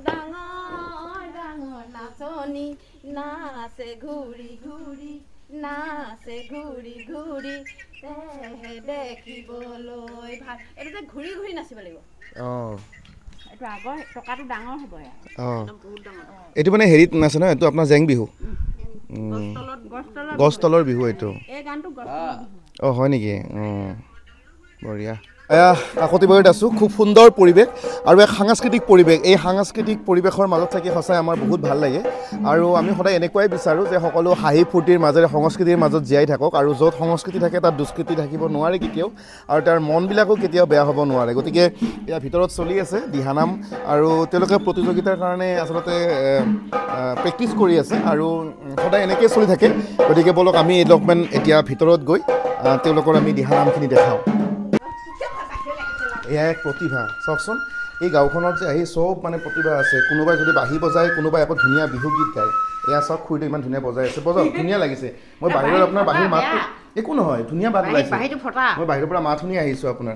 ডাঙৰ ডাঙৰ নাচনী নাচে ঘূৰি ঘূৰি নাচে ঘূৰি ঘূৰি দেখিবলৈ ভাল এইটো যে ঘূৰি ঘূৰি নাচিব লাগিব এইটো আগৰ টকাটো ডাঙৰ হ'ব এইটো মানে হেৰিত নাচে ন এইটো আপোনাৰ জেং বিহু গছ তলৰ বিহু এইটো এই গানটো গছ তলৰ বিহু হয় নেকি বঢ়িয়া কাকতিবাৰীত আছোঁ খুব সুন্দৰ পৰিৱেশ আৰু এক সাংস্কৃতিক পৰিৱেশ এই সাংস্কৃতিক পৰিৱেশৰ মাজত থাকি সঁচাই আমাৰ বহুত ভাল লাগে আৰু আমি সদায় এনেকুৱাই বিচাৰোঁ যে সকলো হাঁহি ফূৰ্তিৰ মাজেৰে সংস্কৃতিৰ মাজত জীয়াই থাকক আৰু য'ত সংস্কৃতি থাকে তাত দুষ্কৃতি থাকিব নোৱাৰে কেতিয়াও আৰু তাৰ মনবিলাকো কেতিয়াও বেয়া হ'ব নোৱাৰে গতিকে ইয়াৰ ভিতৰত চলি আছে দিহানাম আৰু তেওঁলোকে প্ৰতিযোগিতাৰ কাৰণে আচলতে প্ৰেক্টিচ কৰি আছে আৰু সদায় এনেকৈ চলি থাকে গতিকে ব'লক আমি অলপমান এতিয়া ভিতৰত গৈ তেওঁলোকৰ আমি দিহানামখিনি দেখাওঁ এয়া এক প্ৰতিভা চাওকচোন এই গাঁওখনত যে আহি চব মানে প্ৰতিভা আছে কোনোবাই যদি বাঁহী বজায় কোনোবাই আকৌ ধুনীয়া বিহু গীত গায় এয়া চাওক খুৰীটো ইমান ধুনীয়া বজাই আছে বজাওক ধুনীয়া লাগিছে মই বাহিৰত আপোনাৰ বাঁহীৰ মাতটো একো নহয় ধুনীয়া বাট ওলাইছে মই বাহিৰৰ পৰা মাত শুনি আহিছোঁ আপোনাৰ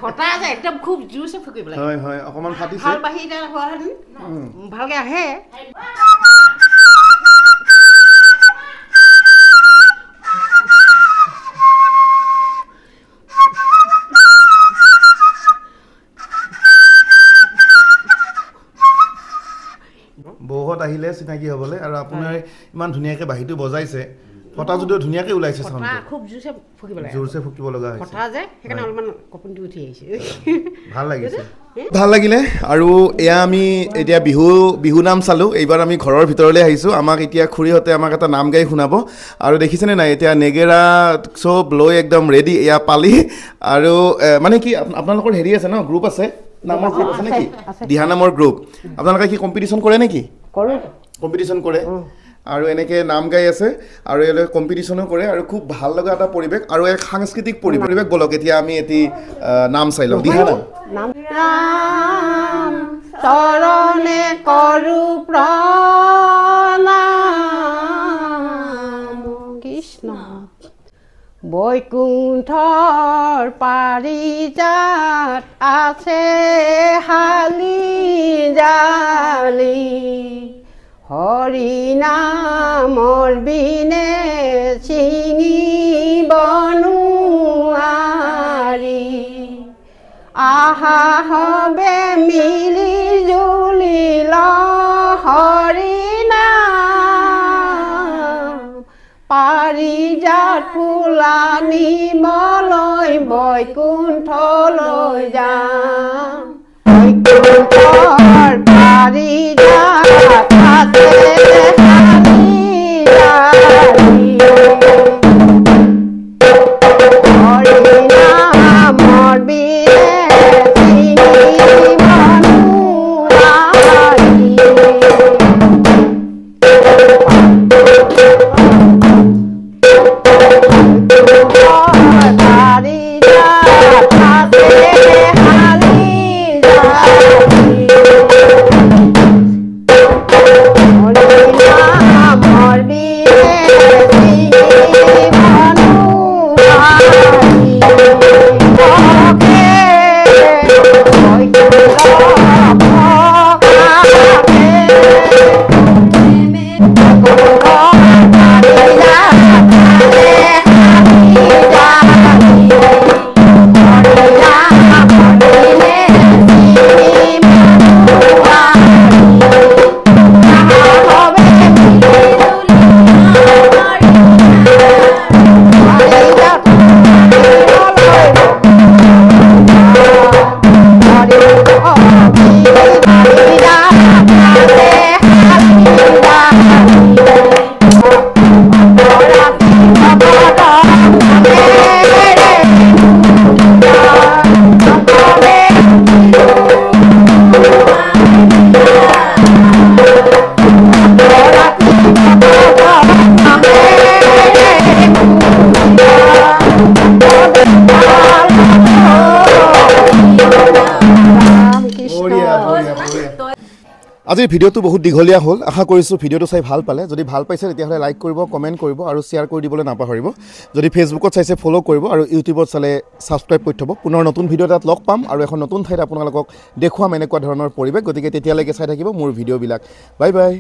ফটা আছে একদম খুব জোৰছে ফুকিব লাগে হয় হয় অকমান ফাটিছে ভাল বাহিটা হোৱাহেঁতেন ভালকে আহে বৌহত আহিলে চিনাকি হ'বলৈ আৰু আপোনাৰ ইমান ধুনীয়াকৈ বাঁহীটো বজাইছে ফটা যদিও ধুনীয়াকৈ ওলাইছে চাউণ্ডটো খুব জোৰছে ফুকিব লাগে জোৰছে ফুকিব লগা হৈছে ফটা যে সেইকাৰণে অলপমান কপনটো উঠি আহিছে ভাল লাগিছে ভাল লাগিলে আৰু এয়া আমি এতিয়া বিহু নাম চালোঁ এইবাৰ আমি ঘৰৰ ভিতৰলৈ আহিছোঁ আমাক এতিয়া খুৰীহঁতে আমাক এটা নাম গাই শুনাব আৰু দেখিছেনে নাই এতিয়া নেগেৰা চব লৈ একদম ৰেডি এয়া পালি আৰু মানে কি আপোনালোকৰ হেৰি আছে ন গ্ৰুপ আছে নামৰ গ্ৰুপ আছে নেকি দিহানামৰ গ্ৰুপ আপোনালোকে কি কম্পিটিশ্যন কৰে নেকি কম্পিটিশ্যন কৰে আৰু এনেকৈ নাম গাই আছে আৰু ইয়ালৈ কম্পিটিশ্যনো কৰে আৰু খুব ভাল লগা এটা পৰিৱেশ আৰু এক সাংস্কৃতিক পৰিৱেশ ব'লক এতিয়া আমি এটি নাম চাই লওঁ দিহানাম ৰাম চৰণে কৰো প্ৰণাম কৃষ্ণ বৈকুণ্ঠৰ পাৰিজাত আছে হালি জালি হৰি নামৰ বিনে ছিঙিব নোৱাৰি আহা হবে মিলি জুলি হৰি নাম পাৰিজাত ফুলানিবলৈ বৈকুণ্ঠলৈ যাম বৈকুণ্ঠৰ পাৰিজাত আছে হালি জালি হৰি নামৰ বিনে ছিঙিব নোৱাৰি পাৰিজাত আছে হালি জালি আজিৰ ভিডিঅ'টো বহুত দীঘলীয়া হ'ল আশা কৰিছোঁ ভিডিঅ'টো চাই ভাল পালে যদি ভাল পাইছে তেতিয়াহ'লে লাইক কৰিব কমেণ্ট কৰিব আৰু শ্বেয়াৰ কৰি দিবলৈ নাপাহৰিব যদি ফেচবুকত চাইছে ফ'ল' কৰিব আৰু ইউটিউবত চালে ছাবস্ক্ৰাইব কৰি থ'ব পুনৰ নতুন ভিডিঅ' এটাত লগ পাম আৰু এখন নতুন ঠাইত আপোনালোকক দেখুৱাম এনেকুৱা ধৰণৰ পৰিৱেশ গতিকে তেতিয়ালৈকে চাই থাকিব মোৰ ভিডিঅ'বিলাক বাই বাই